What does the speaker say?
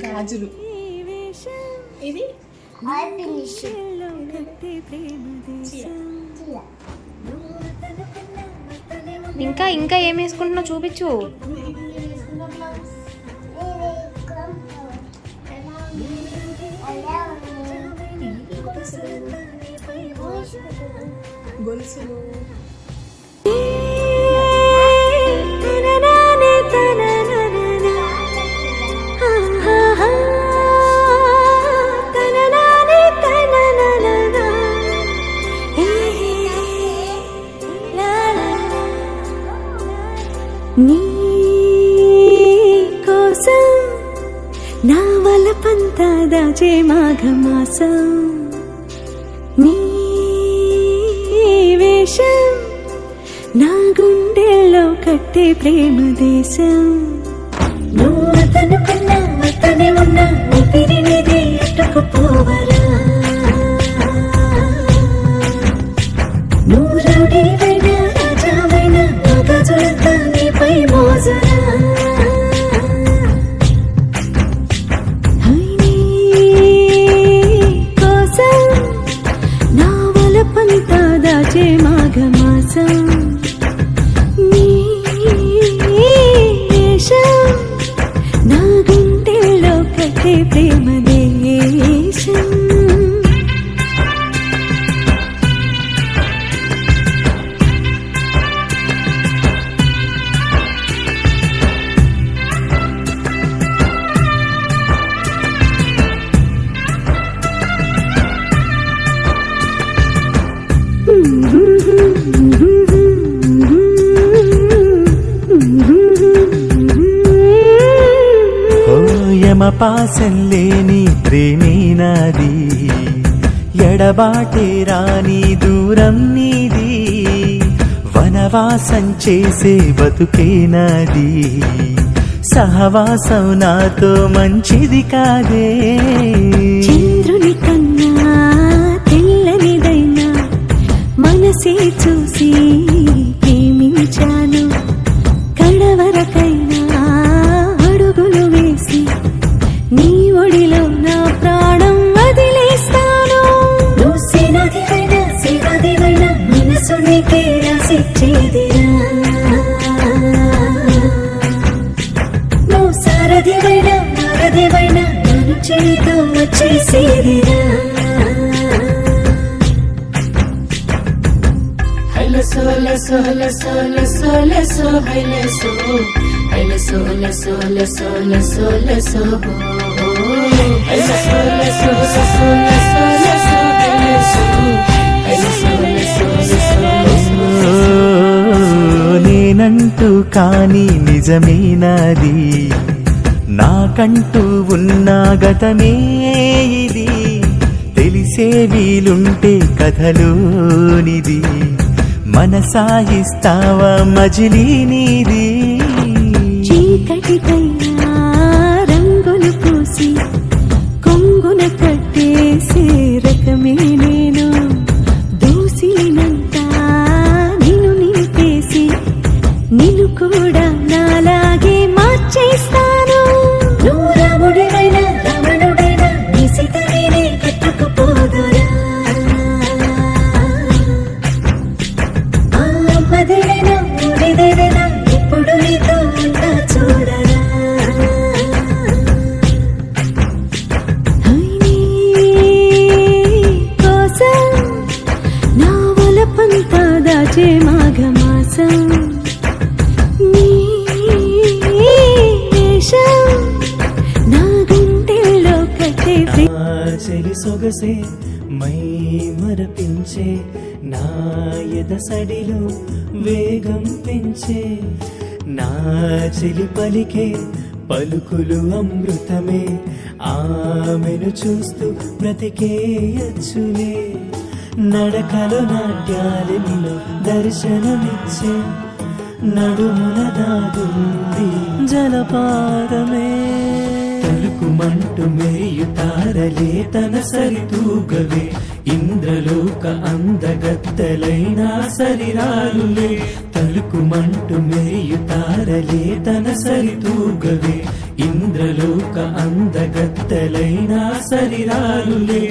గాజులు ఇది ఇంకా ఇంకా ఏం వేసుకుంటున్నావు చూపించు. గొలుసులు నీ కోసం నా వలపంతా దాచే మాఘమాసం నీ వేషం నా గుండెల్లో కట్టే ప్రేమ దేశం నువ్వు అతనుకున్నా అతనే ఉన్నా ఊపిరినిదే అట్టుకుపోవరా నువ్వు రౌడీవైనా రాజావైనా నా గాజులంతా నీపై మోజరా కోసం నా వలపంతా దాచే మాఘమాసం నీ వేషం నా గుండెల్లో కట్టే ప్రేమ దేశం పాసం లేని ప్రేమే నాది ఎడబాటే రాని దూరం నీది వనవాసం చేసే బతుకే నాది సహవాసం నాతో మంచిది కాదే చంద్రుని కన్నా తెల్లనిదైనా మనసే చూసి ప్రేమించాను కడవరకైనా అడుగులు వేసి నీ ఒడిలో నా ప్రాణం వదిలేస్తాను నువ్వు సినదివైనా సిరదివైనా మనసు నీకే రాసిచ్చేదిరా నువ్వు సారథివైనా నారథివైనా నన్ను చేతో వచ్చేసేదిరా హైలసో లసో లసో లసో లసో హైలసో హైలసో లసో లసో లసో లసో హైలసో లసో లసో లసో లసో హైలసో హైలసో లసో లసో నేనంటూ కాని నిజమే నాది నాకంటూ ఉన్న గతమే ఇది తెలిసే వీలుంటే కథలోనిది మనసాయిస్తావా మజిలీ నీది చీకటికైనా రంగులు పూసి కొంగున కట్టేసే రకమే నేను దూసినంతా నిన్ను నింపేసి నిన్ను కూడా నాలాగే మార్చేస్తాను నువ్వు రాముడివైనా రావణుడైనా నీ సీతనే కట్టుకుపోదురా అమ్మదేనా ఊరిదేనా ఇప్పుడు నీతో ఉంటా చూడరా కోసం నా వలపంతా దాచే మాఘమాసం నీ వేషం నా గుండెల్లో కట్టే చెలి సొగసే మై మరపించే నా ఎదసడిలో వేగం పెంచే నా చెలి పలికే పలుకులు అమృతమే ఆమెను చూస్తూ బ్రతికేయచ్చులే నడకలో నాట్యాలెన్నో దర్శనమిచ్చే నడుమున దాగుంది జలపాతమే తలుకుమంటూ మెరియుతారలే తన సరితూగవే ఇంద్రలోక అందగత్తెలైనా సరిరారులే తలుకుమంటూ మెరియుతారలే తన సరితూగవే ఇంద్రలోక అందగత్తెలైనా సరిరారులే